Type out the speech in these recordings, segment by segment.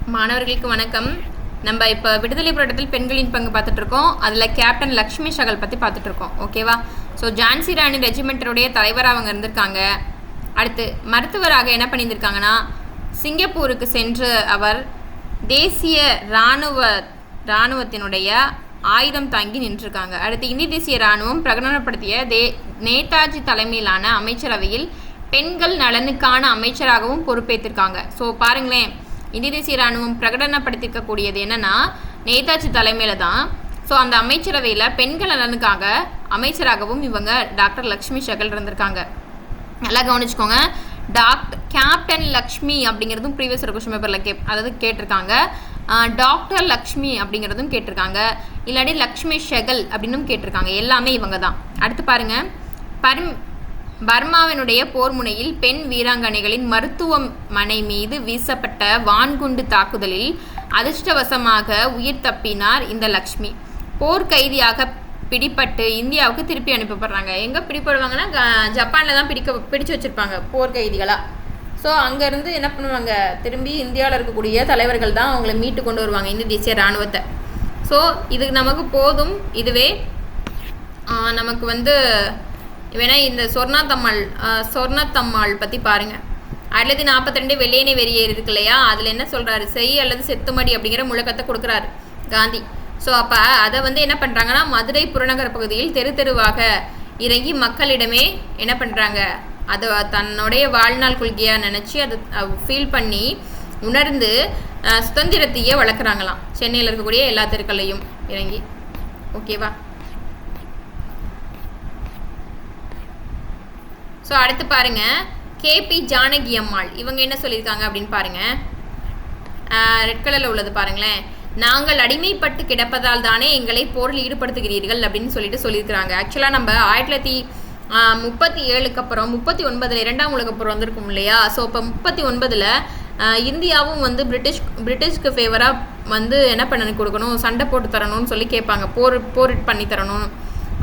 மாணவர்களுக்கு வணக்கம். நம்ம இப்போ விடுதலை போராட்டத்தில் பெண்களின் பங்கு பார்த்துட்டு இருக்கோம். அதில் கேப்டன் லக்ஷ்மி சகல் பற்றி பார்த்துட்டு இருக்கோம். ஓகேவா? ஸோ ஜான்சி ராணி ரெஜிமெண்ட்டருடைய தலைவராக அவங்க இருந்திருக்காங்க. அடுத்து மருத்துவராக என்ன பண்ணியிருந்திருக்காங்கன்னா, சிங்கப்பூருக்கு சென்று அவர் தேசிய இராணுவத்தினுடைய ஆயுதம் தாங்கி நின்றுருக்காங்க. அடுத்து இந்திய தேசிய இராணுவம் பிரகடனப்படுத்திய நேதாஜி தலைமையிலான அமைச்சரவையில் பெண்கள் நலனுக்கான அமைச்சராகவும் பொறுப்பேற்றிருக்காங்க. ஸோ பாருங்களேன், இந்திய தேசிய இராணுவம் பிரகடனப்படுத்திருக்கக்கூடியது என்னன்னா நேதாஜி தலைமையில் தான். ஸோ அந்த அமைச்சரவையில் பெண்கள் நலனுக்காக அமைச்சராகவும் இவங்க டாக்டர் லக்ஷ்மி சகல் இருந்திருக்காங்க. நல்லா கவனிச்சுக்கோங்க. கேப்டன் லக்ஷ்மி அப்படிங்கிறதும் ப்ரீவியஸ் கொஸ்டின் பேப்பரில் அதாவது கேட்டிருக்காங்க. டாக்டர் லக்ஷ்மி அப்படிங்கிறதும் கேட்டிருக்காங்க. இல்லாட்டி லக்ஷ்மி ஷெகல் அப்படின்னும் கேட்டிருக்காங்க. எல்லாமே இவங்க தான். அடுத்து பாருங்க, பர்மாவினுடைய போர் முனையில் பெண் வீராங்கனைகளின் மருத்துவமனை மீது வீசப்பட்ட வான்குண்டு தாக்குதலில் அதிர்ஷ்டவசமாக உயிர் தப்பினார் இந்த லக்ஷ்மி. போர் கைதியாக பிடிப்பட்டு இந்தியாவுக்கு திருப்பி அனுப்பப்படுறாங்க. எங்கே பிடிப்படுவாங்கன்னா ஜப்பானில் தான் பிடிச்சு வச்சுருப்பாங்க போர் கைதிகளாக. ஸோ அங்கேருந்து என்ன பண்ணுவாங்க, திரும்பி இந்தியாவில் இருக்கக்கூடிய தலைவர்கள் தான் அவங்கள மீட்டு கொண்டு வருவாங்க, இந்திய தேசிய இராணுவத்தை. ஸோ இது நமக்கு போதும். இதுவே நமக்கு வேணா இந்த சொர்ணத்தம்மாள் பற்றி பாருங்கள். 1942 வெள்ளையனை வெறியேறி இருக்கு இல்லையா, அதில் என்ன சொல்கிறாரு, செய் அல்லது செத்துமடி அப்படிங்கிற முழக்கத்தை கொடுக்குறாரு காந்தி. ஸோ அப்போ அதை என்ன பண்ணுறாங்கன்னா, மதுரை புறநகர பகுதியில் தெரு தெருவாக இறங்கி மக்களிடமே என்ன பண்ணுறாங்க, அதை தன்னுடைய வாழ்நாள் கொள்கையாக நினச்சி அதை ஃபீல் பண்ணி உணர்ந்து சுதந்திரத்தையே வளர்க்குறாங்களாம். சென்னையில் இருக்கக்கூடிய எல்லா தெருக்களையும் இறங்கி. ஓகேவா? ஸோ அடுத்து பாருங்க, கேபி ஜானகி அம்மாள் இவங்க என்ன சொல்லியிருக்காங்க அப்படின்னு பாருங்க. ரெட் கலரில் உள்ளது பாருங்களேன். நாங்கள் அடிமைப்பட்டு கிடப்பதால் தானே எங்களை போரில் ஈடுபடுத்துகிறீர்கள் அப்படின்னு சொல்லியிருக்கிறாங்க. ஆக்சுவலாக நம்ம 1937 அப்புறம் 39 2ஆம் உலக போர் வந்திருக்கும் இல்லையா. ஸோ இப்போ 39 இந்தியாவும் பிரிட்டிஷ்க்கு ஃபேவராக என்ன பண்ணி கொடுக்கணும், சண்டை போட்டு தரணும்னு சொல்லி கேட்பாங்க, போர் பண்ணி தரணும்.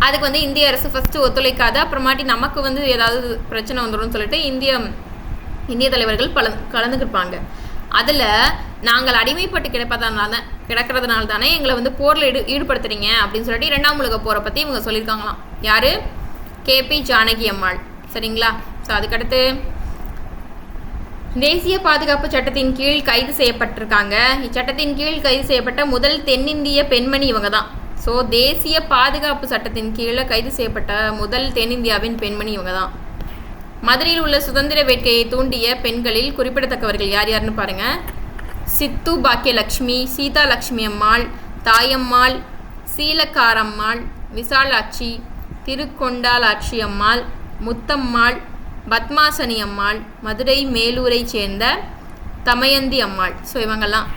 அதுக்கு இந்திய அரசு ஃபஸ்ட்டு ஒத்துழைக்காது, அப்புறமாட்டி நமக்கு ஏதாவது பிரச்சனை வந்துடும் சொல்லிட்டு இந்திய தலைவர்கள் கலந்துக்கிருப்பாங்க. அதில் நாங்கள் அடிமைப்பட்டு கிடக்கிறதுனால தானே எங்களை போரில் ஈடுபடுத்துறீங்க அப்படின்னு சொல்லிட்டு 2ஆம் உலக போரை பற்றி இவங்க சொல்லியிருக்காங்களாம். யார்? கேபி ஜானகி அம்மாள். சரிங்களா? ஸோ அதுக்கடுத்து தேசிய பாதுகாப்பு சட்டத்தின் கீழ் கைது செய்யப்பட்டிருக்காங்க. இச்சட்டத்தின் கீழ் கைது செய்யப்பட்ட முதல் தென்னிந்திய பெண்மணி இவங்க தான். ஸோ தேசிய பாதுகாப்பு சட்டத்தின் கீழே கைது செய்யப்பட்ட முதல் தென்னிந்தியாவின் பெண்மணி இவங்க தான். மதுரையில் உள்ள சுதந்திர வேட்கையை தூண்டிய பெண்களில் குறிப்பிடத்தக்கவர்கள் யார் யாருன்னு பாருங்கள். சித்து பாக்கியலட்சுமி, சீதா லட்சுமி அம்மாள், தாயம்மாள், சீலக்காரம்மாள், விசாலாட்சி, திருக்கொண்டாலாட்சி அம்மாள், முத்தம்மாள், பத்மாசனி அம்மாள், மதுரை மேலூரை சேர்ந்த தமயந்தி அம்மாள். ஸோ இவங்கெல்லாம்.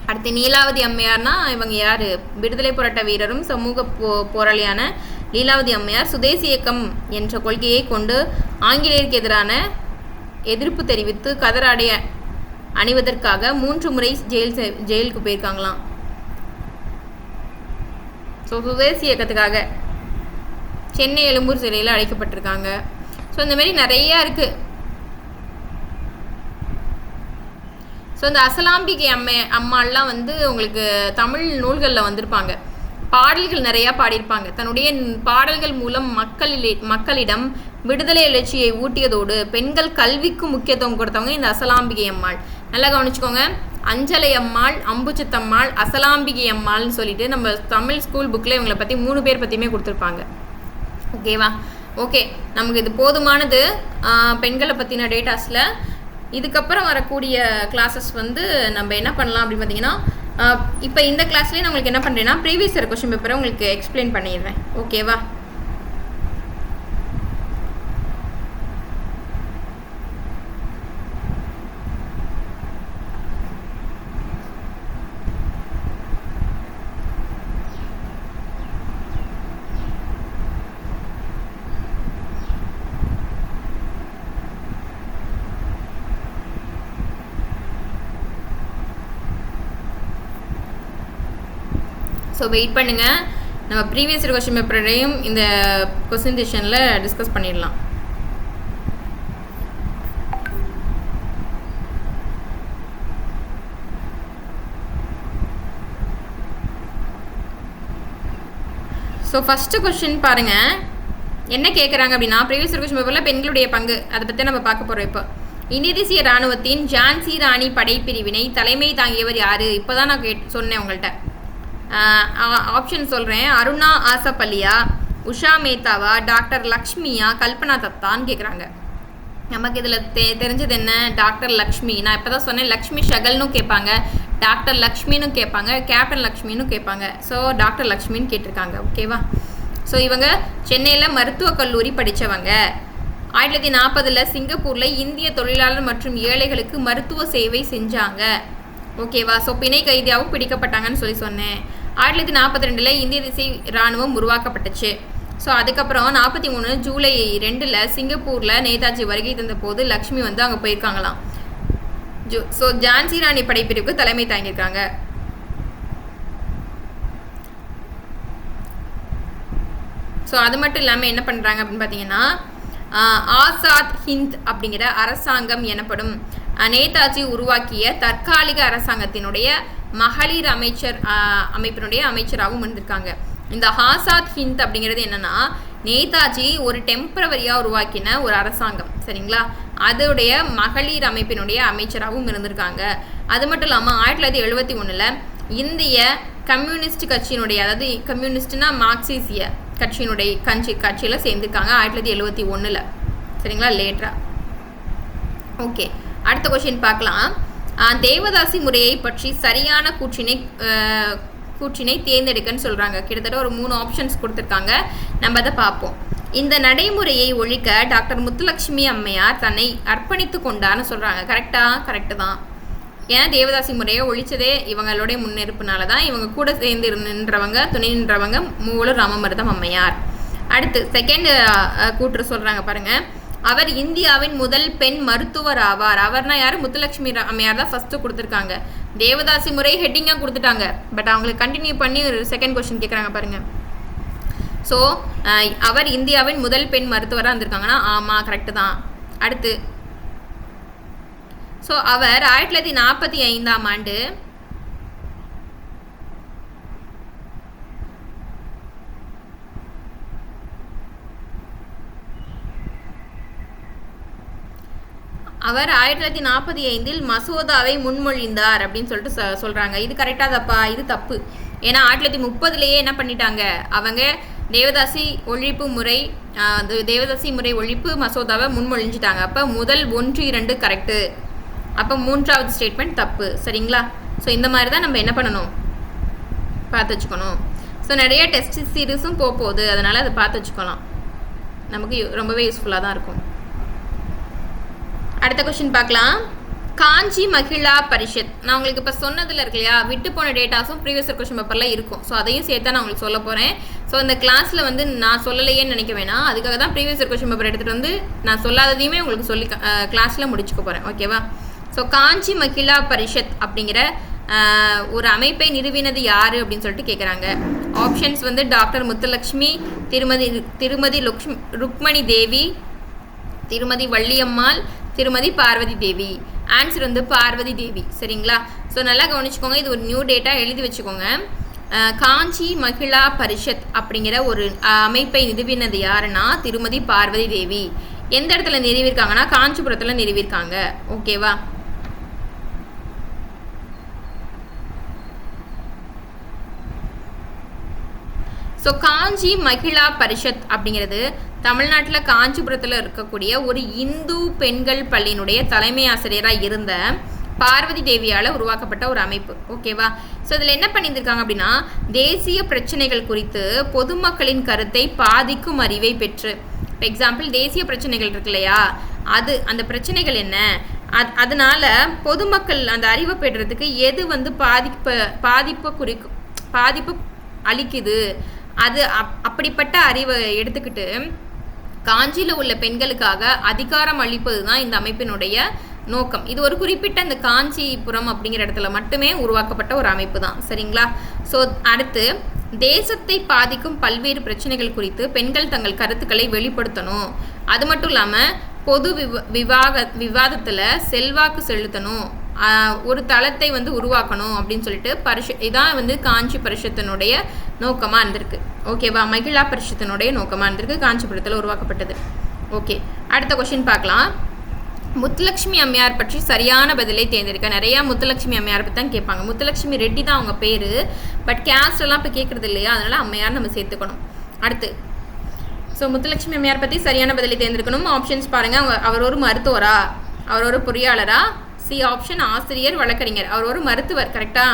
அடுத்து லீலாவதி அம்மையார்னா இவங்க யார்? விடுதலை போராட்ட வீரரும் சமூக போராளியான லீலாவதி அம்மையார் சுதேசி இயக்கம் என்ற கொள்கையை கொண்டு ஆங்கிலேயருக்கு எதிரான எதிர்ப்பு தெரிவித்து கதராடை அணிவதற்காக 3 முறை ஜெயிலுக்கு போயிருக்காங்களாம். ஸோ சுதேசி இயக்கத்துக்காக சென்னை எழும்பூர் சிறையில் அடைக்கப்பட்டிருக்காங்க. ஸோ இந்த மாதிரி நிறையா இருக்குது. ஸோ இந்த அசலாம்பிகை அம்மாலாம் உங்களுக்கு தமிழ் நூல்களில் வந்திருப்பாங்க. பாடல்கள் நிறையா பாடியிருப்பாங்க. தன்னுடைய பாடல்கள் மூலம் மக்களிடம் விடுதலை எழுச்சியை ஊட்டியதோடு பெண்கள் கல்விக்கு முக்கியத்துவம் கொடுத்தவங்க இந்த அசலாம்பிகை அம்மாள். நல்லா கவனிச்சுக்கோங்க. அஞ்சலை அம்மாள், அம்புச்சத்தம்மாள், அசலாம்பிகை அம்மாள்னு சொல்லிட்டு நம்ம தமிழ் ஸ்கூல் புக்கில் இவங்களை பற்றி 3 பேர் பற்றியுமே கொடுத்துருப்பாங்க. ஓகேவா? ஓகே, நமக்கு இது போதுமானது பெண்களை பற்றின டேட்டாஸில். இதுக்கப்புறம் வரக்கூடிய கிளாஸஸ் நம்ம என்ன பண்ணலாம் அப்படின்னு பார்த்தீங்கன்னா, இப்போ இந்த கிளாஸ்லேயே நான் உங்களுக்கு என்ன பண்ணுறேன்னா ப்ரீவியஸ் இயர் கொஸ்டின் பேப்பரை உங்களுக்கு எக்ஸ்பிளைன் பண்ணிடுறேன். ஓகேவா? ஸோ வெயிட் பண்ணுங்கள். நம்ம ப்ரீவியஸ் இயர் கொஸ்டின் பேப்பரையும் இந்த கொஸ்டின் செஷனில் டிஸ்கஸ் பண்ணிடலாம். ஸோ ஃபஸ்ட்டு கொஸ்டின் பாருங்கள் என்ன கேட்குறாங்க அப்படின்னா, ப்ரீவியஸ் கொஸ்டின் பேப்பரில் பெண்களுடைய பங்கு அதை பற்றி நம்ம பார்க்க போகிறோம். இப்போ இந்திய தேசிய இராணுவத்தின் ஜான்சி ராணி படைப்பிரிவினை தலைமை தாங்கியவர் யார்? இப்போ தான் நான் சொன்னேன் உங்கள்கிட்ட. ஆப்ஷன் சொல்கிறேன். அருணா ஆசப்பள்ளியா, உஷா மேத்தாவா, டாக்டர் லக்ஷ்மியா, கல்பனா தத்தான்னு கேட்குறாங்க. நமக்கு இதில் தெரிஞ்சது என்ன? டாக்டர் லக்ஷ்மி. நான் இப்போ தான் சொன்னேன், லக்ஷ்மி ஷகல்னு கேட்பாங்க, டாக்டர் லக்ஷ்மின்னு கேட்பாங்க, கேப்டன் லக்ஷ்மின்னு கேட்பாங்க. ஸோ டாக்டர் லக்ஷ்மின்னு கேட்டிருக்காங்க. ஓகேவா? ஸோ இவங்க சென்னையில் மருத்துவக் கல்லூரி படித்தவங்க. 1940 சிங்கப்பூரில் இந்திய தொழிலாளர் மற்றும் ஏழைகளுக்கு மருத்துவ சேவை செஞ்சாங்க. ஓகேவா? ஸோ பிணை கைதியாகவும் பிடிக்கப்பட்டாங்கன்னு சொன்னேன். 1942 இந்திய தேசிய இராணுவம் உருவாக்கப்பட்டுச்சு. ஸோ அதுக்கப்புறம் 43 ஜூலை 2 சிங்கப்பூரில் நேதாஜி வருகை தந்த போது லக்ஷ்மி வந்து அங்கே போயிருக்காங்களாம். ஸோ ஜான்சி ராணி படைப்பிரிவுக்கு தலைமை தாங்கியிருக்காங்க. ஸோ அது மட்டும் இல்லாமல் என்ன பண்ணுறாங்க அப்படின்னு பார்த்தீங்கன்னா, ஆசாத் ஹிந்த் அப்படிங்கிற அரசாங்கம் எனப்படும் நேதாஜி உருவாக்கிய தற்காலிக அரசாங்கத்தினுடைய மகளிர் அமைப்பினுடைய அமைச்சராகவும் இருந்திருக்காங்க. இந்த ஆசாத் ஹிந்த் அப்படிங்கிறது என்னன்னா, நேதாஜி ஒரு டெம்பரவரியாக உருவாக்கின ஒரு அரசாங்கம். சரிங்களா? அதோடைய மகளிர் அமைப்பினுடைய அமைச்சராகவும் இருந்திருக்காங்க. அது மட்டும் இல்லாமல் 1971 இந்திய கம்யூனிஸ்ட் கட்சியினுடைய, அதாவது கம்யூனிஸ்ட்னா மார்க்சிசிய கட்சியினுடைய கட்சியில் சேர்ந்துருக்காங்க 1971. சரிங்களா? லேட்டரா. ஓகே, அடுத்த கொஸ்டின் பார்க்கலாம். தேவதாசி முறையை பற்றி சரியான கூற்றினை தேர்ந்தெடுக்கன்னு சொல்கிறாங்க. கிட்டத்தட்ட ஒரு 3 ஆப்ஷன்ஸ் கொடுத்துருக்காங்க. நம்ம அதை பார்ப்போம். இந்த நடைமுறையை ஒழிக்க டாக்டர் முத்துலட்சுமி அம்மையார் தன்னை அர்ப்பணித்து கொண்டான்னு சொல்கிறாங்க. கரெக்டு தான். ஏன்னா தேவதாசி முறையை ஒழிச்சதே இவங்களுடைய முன்னெடுப்புனால தான். இவங்க கூட சேர்ந்து நின்றவங்க, துணை நின்றவங்க மூவலூர் ராமமருதம் அம்மையார். அடுத்து செகண்ட் கூற்று சொல்கிறாங்க பாருங்கள். அவர் இந்தியாவின் முதல் பெண் மருத்துவர் ஆவார். அவர்னா யார்? முத்துலட்சுமி அம்மையார் தான் ஃபஸ்ட்டு கொடுத்துருக்காங்க. தேவதாசி முறை ஹெட்டிங்காக கொடுத்துட்டாங்க. பட் அவங்களுக்கு கண்டினியூ பண்ணி ஒரு செகண்ட் கொஸ்டின் கேட்குறாங்க பாருங்கள். ஸோ அவர் இந்தியாவின் முதல் பெண் மருத்துவராக இருந்திருக்காங்கன்னா ஆமாம், கரெக்டு தான். அடுத்து ஸோ அவர் 1945 அவர் 1945 மசோதாவை முன்மொழிந்தார் அப்படின்னு சொல்லிட்டு சொல்கிறாங்க. இது கரெக்டாக தப்பா? இது தப்பு. ஏன்னா 1930 என்ன பண்ணிட்டாங்க அவங்க, தேவதாசி முறை ஒழிப்பு மசோதாவை முன்மொழிஞ்சிட்டாங்க. அப்போ முதல் 1, 2 கரெக்டு. அப்போ 3வது ஸ்டேட்மெண்ட் தப்பு. சரிங்களா? ஸோ இந்த மாதிரி தான் நம்ம என்ன பண்ணணும், பார்த்து வச்சுக்கணும். ஸோ நிறைய டெஸ்ட் சீரீஸும் போகுது, அதனால் அதை பார்த்து வச்சுக்கலாம். நமக்கு ரொம்பவே யூஸ்ஃபுல்லாக தான் இருக்கும். அடுத்த கொஸ்டின் பார்க்கலாம். காஞ்சி மகிழா பரிஷத். நான் உங்களுக்கு இப்போ சொன்னதில் இருக்கு இல்லையா, விட்டு போன டேட்டாஸும் ப்ரீவியஸ் கொஸ்டின் பேப்பரில் இருக்கும். ஸோ அதையும் சேர்த்தா நான் உங்களுக்கு சொல்ல போகிறேன். ஸோ இந்த கிளாஸில் வந்து நான் சொல்லலையேன்னு நினைக்க வேணாம். அதுக்காக தான் ப்ரீவியஸ் கொஸ்டின் பேப்பர் எடுத்துகிட்டு வந்து நான் சொல்லாததையுமே உங்களுக்கு சொல்லி கிளாஸில் முடிச்சுக்க போகிறேன். ஓகேவா? ஸோ காஞ்சி மகிழா பரிஷத் அப்படிங்கிற ஒரு அமைப்பை நிறுவினது யார் அப்படின்னு சொல்லிட்டு கேட்குறாங்க. ஆப்ஷன்ஸ் வந்து டாக்டர் முத்துலட்சுமி, திருமதி ருக்மணி தேவி, திருமதி வள்ளியம்மாள், திருமதி பார்வதி தேவி. ஆன்சர் வந்து பார்வதி தேவி. சரிங்களா? ஸோ நல்லா கவனிச்சுக்கோங்க. இது ஒரு நியூ டேட்டா எழுதி வச்சுக்கோங்க. காஞ்சி மகிழா பரிஷத் அப்படிங்கிற ஒரு அமைப்பை நிறுவினது யாருன்னா திருமதி பார்வதி தேவி. எந்த இடத்துல நிறுவிருக்காங்கன்னா காஞ்சிபுரத்தில் நிறுவிருக்காங்க. ஓகேவா? ஸோ காஞ்சி மகிழா பரிஷத் அப்படிங்கிறது தமிழ்நாட்டில் காஞ்சிபுரத்தில் இருக்கக்கூடிய ஒரு இந்து பெண்கள் பள்ளியினுடைய தலைமை ஆசிரியராக இருந்த பார்வதி தேவியால் உருவாக்கப்பட்ட ஒரு அமைப்பு. ஓகேவா? ஸோ இதில் என்ன பண்ணியிருக்காங்க அப்படின்னா, தேசிய பிரச்சனைகள் குறித்து பொதுமக்களின் கருத்தை பாதிக்கும் அறிவை பெற்று, இப்போ எக்ஸாம்பிள் தேசிய பிரச்சனைகள் இருக்கு இல்லையா, அந்த பிரச்சனைகள் என்ன, அதனால பொதுமக்கள் அந்த அறிவை பெறுறதுக்கு எது வந்து பாதிப்பு அளிக்குது, அது அப்படிப்பட்ட அறிவை எடுத்துக்கிட்டு காஞ்சியில் உள்ள பெண்களுக்காக அதிகாரம் அளிப்பது தான் இந்த அமைப்பினுடைய நோக்கம். இது ஒரு குறிப்பிட்ட இந்த காஞ்சிபுரம் அப்படிங்கிற இடத்துல மட்டுமே உருவாக்கப்பட்ட ஒரு அமைப்பு தான். சரிங்களா? ஸோ அடுத்து, தேசத்தை பாதிக்கும் பல்வேறு பிரச்சனைகள் குறித்து பெண்கள் தங்கள் கருத்துக்களை வெளிப்படுத்தணும். அது மட்டும் இல்லாமல் பொது விவாதத்தில் செல்வாக்கு செலுத்தணும், ஒரு தளத்தை வந்து உருவாக்கணும் அப்படின்னு சொல்லிட்டு இதான் வந்து காஞ்சி பரிஷத்தினுடைய நோக்கமாக இருந்திருக்கு. ஓகேவா? மகிழா பரிஷத்தினுடைய நோக்கமாக இருந்திருக்கு, காஞ்சிபுரத்தில் உருவாக்கப்பட்டது. ஓகே, அடுத்த கொஸ்டின் பார்க்கலாம். முத்துலட்சுமி அம்மையார் பற்றி சரியான பதிலை தேர்ந்தெடுக்க. நிறையா முத்துலட்சுமி அம்மையார் பற்றி தான் கேட்பாங்க. முத்துலட்சுமி ரெட்டி தான் அவங்க பேர், பட் கேஸ்டெல்லாம் இப்போ கேட்குறது இல்லையா, அதனால் அம்மையார் நம்ம சேர்த்துக்கணும். அடுத்து, ஸோ முத்துலட்சுமி அம்மையார் பற்றி சரியான பதிலை தேர்ந்தெடுக்கணும். ஆப்ஷன்ஸ் பாருங்கள். அவர் ஒரு மருத்துவரா, அவர் ஒரு பொறியாளரா? சி ஆப்ஷன் ஆசிரியர் வழக்கறிஞர். அவர் ஒரு மருத்துவர். கரெக்டாக?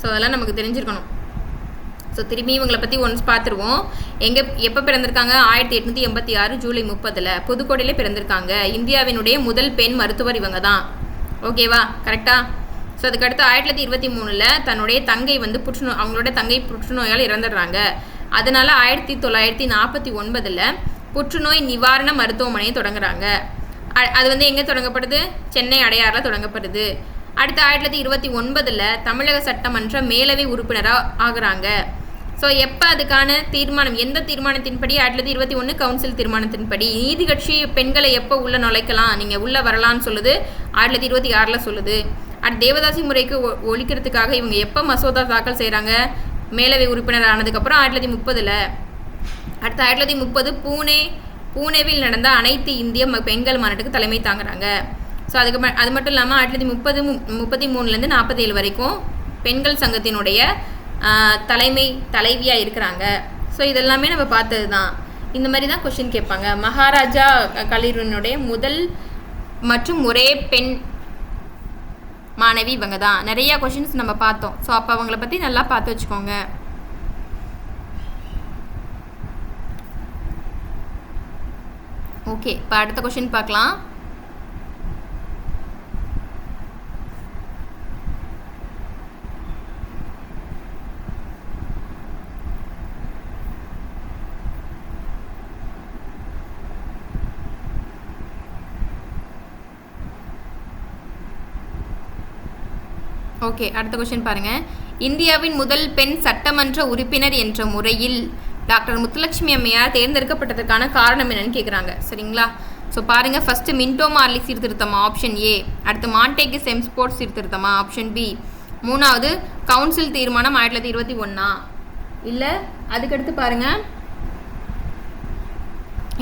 ஸோ அதெல்லாம் நமக்கு தெரிஞ்சிருக்கணும். ஸோ திரும்பி இவங்களை பற்றி ஒன்ஸ் பார்த்துருவோம். எப்போ பிறந்திருக்காங்க? 1886 ஜூலை 30 புதுக்கோட்டையிலே பிறந்திருக்காங்க. இந்தியாவினுடைய முதல் பெண் மருத்துவர் இவங்க தான். ஓகேவா? கரெக்டாக? ஸோ அதுக்கடுத்து 1923 தன்னுடைய தங்கை வந்து அவங்களோட தங்கை புற்றுநோயால் இறந்துடுறாங்க. அதனால 1949 புற்றுநோய் நிவாரண மருத்துவமனையை தொடங்குறாங்க. அது வந்து எங்கே தொடங்கப்படுது? சென்னை அடையாறில் தொடங்கப்படுது. அடுத்து 1929 தமிழக சட்டமன்ற மேலவை உறுப்பினராக ஆகுறாங்க. ஸோ எப்போ அதுக்கான தீர்மானம், எந்த தீர்மானத்தின்படி? 1921 கவுன்சில் தீர்மானத்தின்படி. நீதி கட்சி பெண்களை எப்போ உள்ளே நுழைக்கலாம், நீங்கள் உள்ளே வரலான்னு சொல்லுது 1926 சொல்லுது. அடுத்து தேவதாசி முறைக்கு ஒழிக்கிறதுக்காக இவங்க எப்போ மசோதா தாக்கல் செய்கிறாங்க? மேலவை உறுப்பினர் ஆனதுக்கப்புறம் 1930. அடுத்து 1930 பூனேவில் நடந்த அனைத்து இந்திய பெண்கள் மாநாட்டுக்கு தலைமை தாங்குறாங்க. ஸோ அது மட்டும் இல்லாமல் 1933 47 வரைக்கும் பெண்கள் சங்கத்தினுடைய தலைவியாக இருக்கிறாங்க. ஸோ இதெல்லாமே நம்ம பார்த்தது தான். இந்த மாதிரி தான் கொஷின் கேட்பாங்க. மகாராஜா கல்லூரியினுடைய முதல் மற்றும் ஒரே பெண் மாணவி இவங்க தான். நிறையா கொஷின்ஸ் நம்ம பார்த்தோம். ஸோ அப்போ அவங்கள பற்றி நல்லா பார்த்து வச்சுக்கோங்க. ஓகே, இப்போ அடுத்த கொஷின் பார்க்கலாம். ஓகே, அடுத்த கொஸ்டின் பாருங்கள். இந்தியாவின் முதல் பெண் சட்டமன்ற உறுப்பினர் என்ற முறையில் டாக்டர் முத்துலட்சுமி அம்மையார் தேர்ந்தெடுக்கப்பட்டதற்கான காரணம் என்னன்னு கேட்குறாங்க. சரிங்களா? ஸோ பாருங்கள். ஃபஸ்ட்டு மின்டோ மார்லி சீர்திருத்தமா? Option A. அடுத்து மான்டேகு செம்ஸ்போர்ட் சீர்திருத்தமா? Option B. மூணாவது கவுன்சில் தீர்மானம் 1921 இல்லை அதுக்கடுத்து பாருங்கள்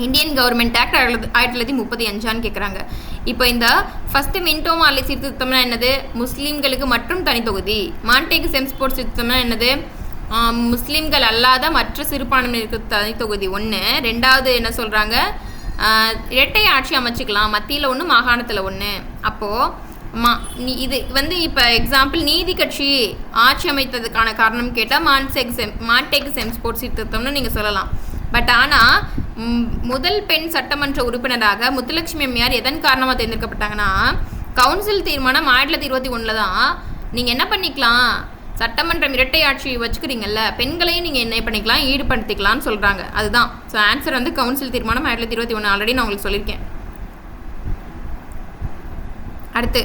இந்தியன் கவர்மெண்ட் ஆக்ட் 1935 கேட்குறாங்க. இப்போ இந்த ஃபஸ்ட்டு மின்டோ மார்லி சீர்திருத்தம்னா என்னது? முஸ்லீம்களுக்கு மற்றும் தனித்தொகுதி. மான்டேகு செம்ஸ்போர்ட் சீர்திருத்தம்னா என்னது? முஸ்லீம்கள் அல்லாத மற்ற சிறுபான்மையினருக்கு தனித்தொகுதி 1. ரெண்டாவது என்ன சொல்கிறாங்க? இரட்டை ஆட்சி அமைச்சிக்கலாம், மத்தியில் 1 மாகாணத்தில் 1. அப்போது இது வந்து இப்போ எக்ஸாம்பிள் நீதி கட்சி ஆட்சி அமைத்ததுக்கான காரணம் கேட்டால் மான்டேகு செம்ஸ்போர்ட் சீர்திருத்தம்னு நீங்கள் சொல்லலாம். பட் ஆனால் முதல் பெண் சட்டமன்ற உறுப்பினராக முத்துலட்சுமி அம்மையார் எதன் காரணமாக தேர்ந்தெடுக்கப்பட்டாங்கன்னா கவுன்சில் தீர்மானம் 1921 தான். நீங்கள் என்ன பண்ணிக்கலாம்? சட்டமன்றம் இரட்டை ஆட்சி வச்சுக்கிறீங்கல்ல, பெண்களையும் நீங்கள் என்ன பண்ணிக்கலாம்? ஈடுபடுத்திக்கலாம்னு சொல்கிறாங்க. அதுதான். ஸோ ஆன்சர் வந்து கவுன்சில் தீர்மானம் 1921. ஆல்ரெடி நான் உங்களுக்கு சொல்லியிருக்கேன். அடுத்து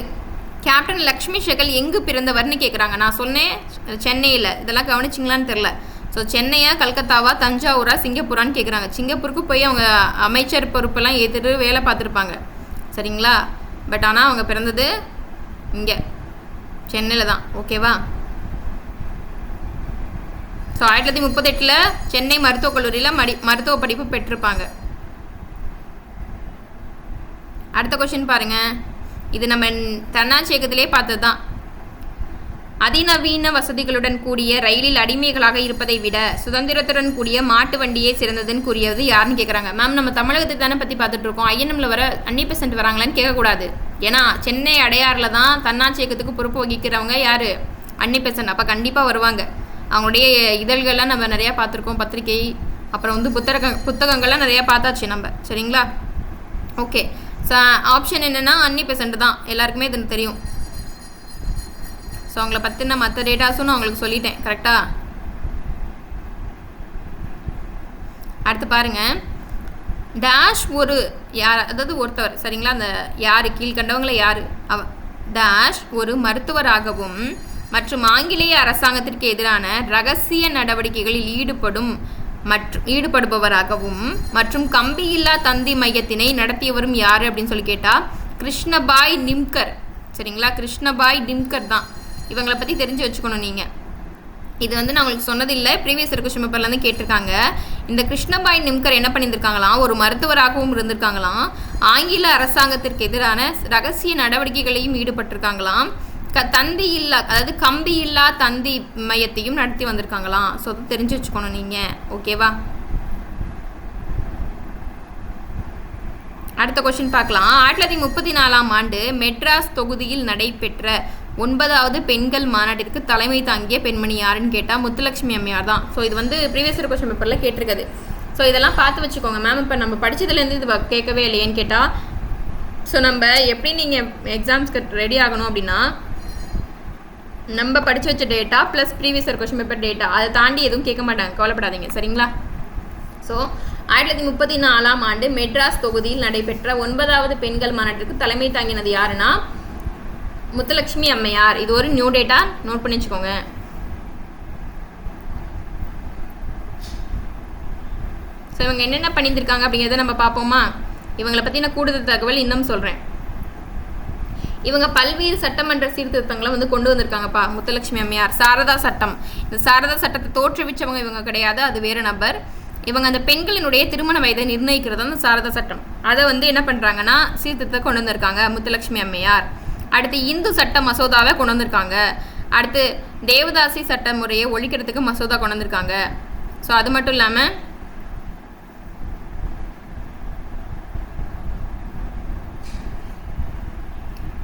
கேப்டன் லக்ஷ்மி செகல் எங்கு பிறந்தவர்னு கேட்குறாங்க. நான் சொன்னேன் சென்னையில். இதெல்லாம் கவனிச்சிங்களான்னு தெரில. ஸோ சென்னையா, கல்கத்தாவா, தஞ்சாவூரா, சிங்கப்பூரான்னு கேட்குறாங்க. சிங்கப்பூருக்கு போய் அவங்க அமைச்சர் பொறுப்பெல்லாம் ஏற்றுட்டு வேலை பார்த்துருப்பாங்க. சரிங்களா? பட் ஆனால் அவங்க பிறந்தது இங்கே சென்னையில் தான். ஓகேவா? ஸோ 1938 சென்னை மருத்துவக் கல்லூரியில் மருத்துவ படிப்பு பெற்றிருப்பாங்க. அடுத்த கொஸ்டின் பாருங்கள். இது நம்ம தன்னாட்சி இயக்கத்திலே பார்த்தது தான். அதிநவீன வசதிகளுடன் கூடிய ரயிலில் அடிமைகளாக இருப்பதை விட சுதந்திரத்துடன் கூடிய மாட்டு வண்டியே சிறந்ததுன்னு கூறியது யாருன்னு கேட்குறாங்க. மேம் நம்ம தமிழகத்தை தானே பற்றி பார்த்துட்டு இருக்கோம். ஐஎன்எம்ல வர அன்னி வராங்களான்னு கேட்கக்கூடாது. ஏன்னா சென்னை அடையாறில் தான் தன்னாட்சி இயக்கத்துக்கு பொறுப்பு வகிக்கிறவங்க யார்? அன்னி அப்போ கண்டிப்பாக வருவாங்க. அவங்களுடைய இதழ்கள்லாம் நம்ம நிறையா பார்த்துருக்கோம், பத்திரிகை, அப்புறம் வந்து புத்தகங்கள்லாம் நிறையா பார்த்தாச்சு நம்ம. சரிங்களா? ஓகே. ஸோ ஆப்ஷன் என்னென்னா அன்னி தான். எல்லாருக்குமே இது தெரியும். ஸோ அவங்கள பற்றின மற்ற டேட்டாஸும் நான் உங்களுக்கு சொல்லிட்டேன். கரெக்டாக? அடுத்து பாருங்கள். டேஷ் ஒரு யார், அதாவது ஒருத்தவர். சரிங்களா? அந்த யார் கீழ்கண்டவங்களை யார்? டேஷ் ஒரு மருத்துவராகவும் மற்றும் ஆங்கிலேய அரசாங்கத்திற்கு எதிரான இரகசிய நடவடிக்கைகளில் ஈடுபடுபவராகவும் மற்றும் கம்பியில்லா தந்தி மையத்தினை நடத்தியவரும் யார் அப்படின்னு சொல்லி கேட்டால் கிருஷ்ணபாய் நிம்கர். சரிங்களா? கிருஷ்ணபாய் நிம்கர் தான். இவங்களை பற்றி தெரிஞ்சு வச்சுக்கணும் நீங்கள். இது வந்து நான் உங்களுக்கு சொன்னதில்லை, ப்ரீவியஸ் இயர் கொஸ்டின் பேப்பர்லேருந்து கேட்டிருக்காங்க. இந்த கிருஷ்ணபாய் நிம்கர் என்ன பண்ணியிருக்காங்களாம், ஒரு மருத்துவராகவும் இருந்திருக்காங்களாம். ஆங்கில அரசாங்கத்திற்கு எதிரான ரகசிய நடவடிக்கைகளையும் ஈடுபட்டிருக்காங்களாம். தந்தி இல்லா, அதாவது கம்பி இல்லா தந்தி மையத்தையும் நடத்தி வந்திருக்காங்களாம். ஸோ அது தெரிஞ்சு வச்சுக்கணும் நீங்கள். ஓகேவா? அடுத்த கொஸ்டின் பார்க்கலாம். 1934ஆம் ஆண்டு மெட்ராஸ் தொகுதியில் நடைபெற்ற 9வது பெண்கள் மாநாட்டிற்கு தலைமை தாங்கிய பெண்மணி யாருன்னு கேட்டால் முத்துலட்சுமி அம்மையார் தான். ஸோ இது வந்து ப்ரீவியஸ் இயர் கொஸ்டின் பேப்பரில் கேட்டிருக்குது. ஸோ இதெல்லாம் பார்த்து வச்சுக்கோங்க மேம். இப்போ நம்ம படித்ததுலேருந்து இது கேட்கவே இல்லையேன்னு கேட்டால், ஸோ நம்ம எப்படி நீங்கள் எக்ஸாம்ஸ்க்கு ரெடி ஆகணும் அப்படின்னா, நம்ம படித்து வச்ச data plus previous year question paper data, அதை தாண்டி எதுவும் கேட்க மாட்டாங்க, கவலைப்படாதீங்க. சரிங்களா? ஸோ 1934ஆம் ஆண்டு மெட்ராஸ் தொகுதியில் நடைபெற்ற 9வது பெண்கள் மாநாட்டிற்கு தலைமை தாங்கினது யாருன்னா முத்துலட்சுமி அம்மையார். இது ஒரு நியூ டேட்டா, நோட் பண்ணி வச்சுக்கோங்க. ஸோ இவங்க என்னென்ன பண்ணியிருக்காங்க அப்படிங்கிறத நம்ம பார்ப்போமா? இவங்களை பற்றி நான் கூடுதல் தகவல் இன்னும் சொல்கிறேன். இவங்க பல்வேறு சட்டமன்ற சீர்திருத்தங்களை வந்து கொண்டு வந்திருக்காங்கப்பா முத்துலட்சுமி அம்மையார். சாரதா சட்டம், இந்த சாரதா சட்டத்தை தோற்றுவிச்சவங்க இவங்க கிடையாது, அது வேறு நபர். இவங்க அந்த பெண்களினுடைய திருமண வயதை நிர்ணயிக்கிறது அந்த சாரதா சட்டம். அதை வந்து என்ன பண்ணுறாங்கன்னா சீர்திருத்தத்தை கொண்டு வந்திருக்காங்க முத்துலட்சுமி அம்மையார். அடுத்து இந்து சட்ட மசோதாவை கொண்டு வந்திருக்காங்க. அடுத்து தேவதாசி சட்ட முறையை ஒழிக்கிறதுக்கு மசோதா கொண்டு வந்திருக்காங்க. ஸோ அது மட்டும் இல்லாமல்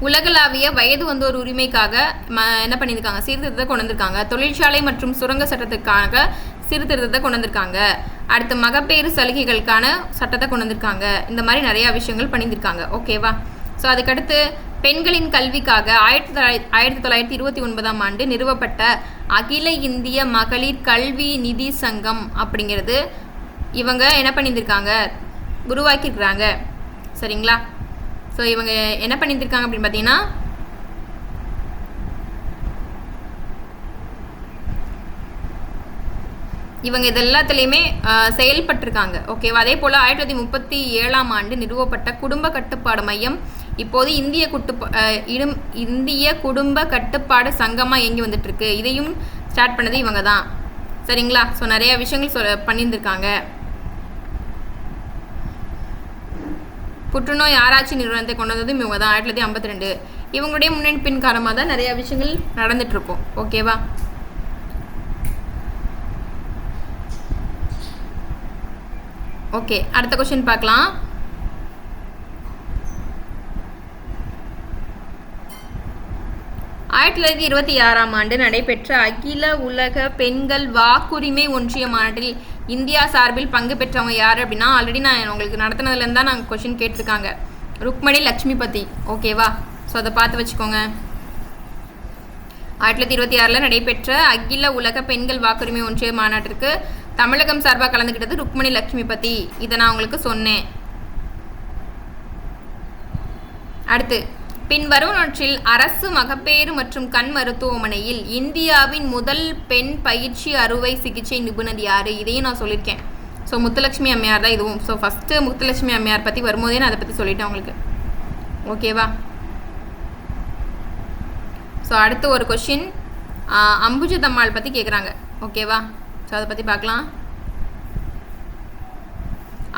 உலகளாவிய வயது வந்து ஒரு உரிமைக்காக என்ன பண்ணியிருக்காங்க, சீர்திருத்தத்தை கொண்டு வந்திருக்காங்க. தொழிற்சாலை மற்றும் சுரங்க சட்டத்துக்காக சீர்திருத்தத்தை கொண்டு வந்திருக்காங்க. அடுத்து மகப்பேறு சலுகைகளுக்கான சட்டத்தை கொண்டு வந்திருக்காங்க. இந்த மாதிரி நிறையா விஷயங்கள் பண்ணியிருக்காங்க. ஓகேவா? ஸோ அதுக்கடுத்து பெண்களின் கல்விக்காக 1929ஆம் ஆண்டு நிறுவப்பட்ட அகில இந்திய மகளிர் கல்வி நிதி சங்கம் அப்படிங்கிறது இவங்க என்ன பண்ணியிருக்காங்க, உருவாக்கியிருக்கிறாங்க. சரிங்களா? ஸோ இவங்க என்ன பண்ணியிருக்காங்க அப்படின்னு பார்த்தீங்கன்னா, இவங்க இது எல்லாத்துலேயுமே செயல்பட்டிருக்காங்க. ஓகேவா? அதே போல் 1937ஆம் ஆண்டு நிறுவப்பட்ட குடும்ப கட்டுப்பாடு மையம் இப்போது இந்திய குடும்ப கட்டுப்பாடு சங்கமாக இயங்கி வந்துட்டுருக்கு. இதையும் ஸ்டார்ட் பண்ணது இவங்க தான். சரிங்களா? ஸோ நிறையா விஷயங்கள் பண்ணியிருந்திருக்காங்க. புற்றுநோய் ஆராய்ச்சி நிறுவனத்தை கொண்டு வந்ததும் இவங்க தான் 1952. இவங்களுடைய முன்னெடுப்பின் காரணமாக தான் நிறையா விஷயங்கள் நடந்துட்டுருக்கும். ஓகேவா? ஓகே, அடுத்த கொஸ்டின் பார்க்கலாம். ஆயிரத்தி 1926ஆம் ஆண்டு நடைபெற்ற அகில உலக பெண்கள் வாக்குரிமை ஒன்றிய மாநாட்டில் இந்தியா சார்பில் பங்கு பெற்றவங்க யார் அப்படின்னா, ஆல்ரெடி நான் உங்களுக்கு நடத்தினதுலேருந்து தான் நாங்கள் கொஸ்டின் கேட்டிருக்காங்க. ருக்மணி லக்ஷ்மிபதி. ஓகேவா? ஸோ அதை பார்த்து வச்சுக்கோங்க. 1926 நடைபெற்ற அகில உலக பெண்கள் வாக்குரிமை ஒன்றிய மாநாட்டிற்கு தமிழகம் சார்பாக கலந்துக்கிட்டது ருக்மணி லக்ஷ்மிபதி. இதை நான் உங்களுக்கு சொன்னேன். அடுத்து பின்வருவனவற்றில் அரசு மகப்பேறு மற்றும் கண் மருத்துவமனையில் இந்தியாவின் முதல் பெண் பயிற்சி அறுவை சிகிச்சை நிபுணர் யார்? இதையும் நான் சொல்லியிருக்கேன். ஸோ முத்துலட்சுமி அம்மையார் தான் இதுவும். ஸோ ஃபஸ்ட்டு முத்துலட்சுமி அம்மையார் பற்றி வரும்போதே நான் அதை பற்றி சொல்லிட்டேன் உங்களுக்கு. ஓகேவா? ஸோ அடுத்து ஒரு கொஷின் அம்புஜத்தம்மாள் பற்றி கேட்குறாங்க. ஓகேவா? ஸோ அதை பற்றி பார்க்கலாம்.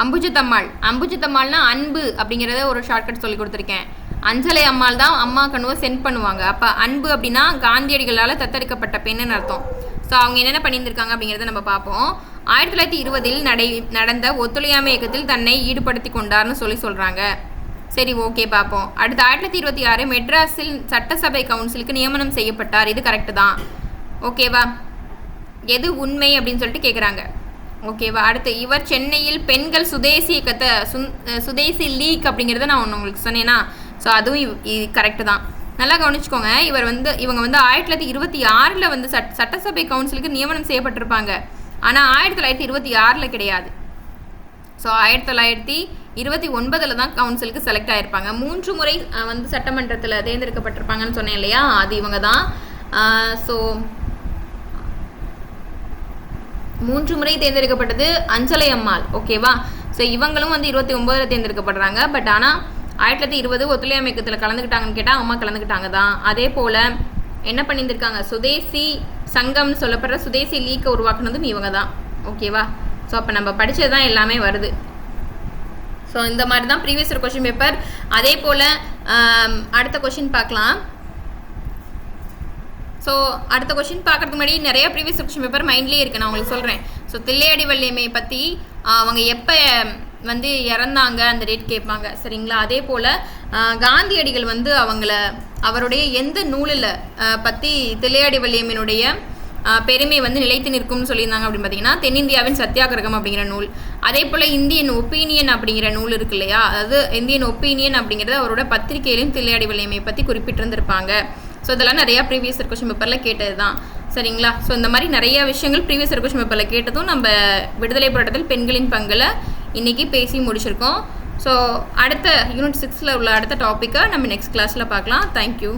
அம்புஜத்தம்மாள்னா அன்பு அப்படிங்கிறத ஒரு ஷார்ட்கட் சொல்லி கொடுத்துருக்கேன். அஞ்சலை அம்மாள் தான் அம்மா கண்ணுவை சென்ட் பண்ணுவாங்க. அப்போ அன்பு அப்படின்னா காந்தியடிகளால் தத்தெடுக்கப்பட்ட பெண்ணுன்னு அர்த்தம். ஸோ அவங்க என்னென்ன பண்ணியிருந்திருக்காங்க அப்படிங்கிறத நம்ம பார்ப்போம். 1920 நடந்த ஒத்துழையாமை இயக்கத்தில் தன்னை ஈடுபடுத்தி கொண்டார்னு சொல்கிறாங்க. சரி, ஓகே, பார்ப்போம். அடுத்து 1926 மெட்ராஸில் சட்டசபை கவுன்சிலுக்கு நியமனம் செய்யப்பட்டார். இது கரெக்டு தான். ஓகேவா? எது உண்மை அப்படின்னு சொல்லிட்டு கேட்குறாங்க. ஓகேவா? அடுத்து இவர் சென்னையில் பெண்கள் சுதேசி இயக்கத்தை சுதேசி லீக் அப்படிங்கிறத நான் உங்களுக்கு சொன்னேன்னா, ஸோ அதுவும் கரெக்டு தான். நல்லா கவனிச்சுக்கோங்க. இவங்க வந்து 1926 வந்து சட்டசபை கவுன்சிலுக்கு நியமனம் செய்யப்பட்டிருப்பாங்க. ஆனால் 1926 கிடையாது. ஸோ 1929 தான் கவுன்சிலுக்கு செலக்ட் ஆகிருப்பாங்க. 3 முறை வந்து சட்டமன்றத்தில் தேர்ந்தெடுக்கப்பட்டிருப்பாங்கன்னு சொன்னேன் இல்லையா, அது இவங்க தான். ஸோ 3 முறை தேர்ந்தெடுக்கப்பட்டது அஞ்சலை அம்மாள். ஓகேவா? ஸோ இவங்களும் வந்து 29 தேர்ந்தெடுக்கப்படுறாங்க. பட் ஆனால் 1920 ஒத்துழையாமை இயக்கத்தில் கலந்துக்கிட்டாங்கன்னு கேட்டால் அம்மா கலந்துக்கிட்டாங்க தான். அதே போல் என்ன பண்ணியிருந்திருக்காங்க, சுதேசி சங்கம்னு சொல்லப்படுற சுதேசி லீக்கை உருவாக்குனதும் இவங்க தான். ஓகேவா? ஸோ அப்போ நம்ம படித்தது தான் எல்லாமே வருது. ஸோ இந்த மாதிரி தான் ப்ரீவியஸ் இயர் கொஷின் பேப்பர். அதே போல் அடுத்த கொஷின் பார்க்கலாம். ஸோ அடுத்த கொஷின் பார்க்குறதுக்கு முன்னாடி நிறைய ப்ரீவியஸ் கொஷின் பேப்பர் மைண்ட்லேயே இருக்குது, நான் உங்களுக்கு சொல்கிறேன். ஸோ தில்லையாடி வள்ளியம்மை பற்றி அவங்க எப்போ வந்து இறந்தாங்க அந்த டேட் கேட்பாங்க, சரிங்களா? அதே போல் காந்தியடிகள் வந்து அவருடைய எந்த நூலில் பற்றி தில்லையாடி வள்ளியம்மையினுடைய பெருமை வந்து நிலைத்து நிற்கும்னு சொல்லியிருந்தாங்க அப்படின்னு பார்த்தீங்கன்னா, தென்னிந்தியாவின் சத்தியாகிரகம் அப்படிங்கிற நூல். அதே போல் இந்தியன் ஒப்பீனியன் அப்படிங்கிற நூல் இருக்கு இல்லையா, அதாவது இந்தியன் ஒப்பீனியன் அப்படிங்கிறது அவரோட பத்திரிகையிலையும் தில்லையாடி வள்ளியம்மையை பற்றி குறிப்பிட்டிருந்திருப்பாங்க. ஸோ இதெல்லாம் நிறையா ப்ரீவியஸ் இயர் கொஷின் பேப்பரில் கேட்டது தான், சரிங்களா? ஸோ இந்த மாதிரி நிறைய விஷயங்கள் ப்ரீவியஸ் இயர் கொஷின் பேப்பரில் கேட்டதும் நம்ம விடுதலை போராட்டத்தில் பெண்களின் பங்கில் இன்றைக்கி பேசி முடிச்சிருக்கோம். ஸோ அடுத்த யூனிட் 6 உள்ள அடுத்த டாப்பிக்கை நம்ம நெக்ஸ்ட் கிளாஸில் பார்க்கலாம். தேங்க்யூ.